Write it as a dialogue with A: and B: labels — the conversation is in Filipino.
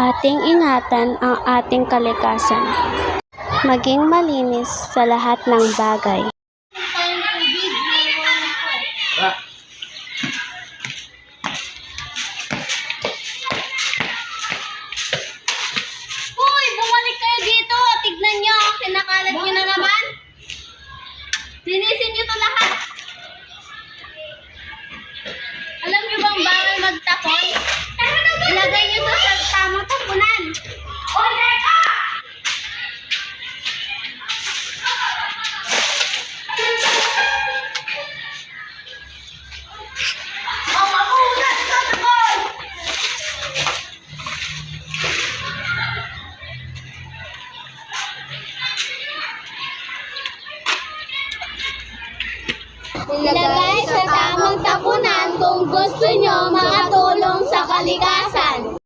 A: ating ingatan ang ating kalikasan. Maging malinis sa lahat ng bagay.
B: Hoy, bumalik kayo dito. Tignan nyo, kinakalat nyo na naman. Linisin nyo to lahat. Alam nyo bang bawal magtapon? Ilagay nyo to sa tamang tapunan. Ilagay sa tamang tapunan kung gusto nyo makatulong sa kalikasan.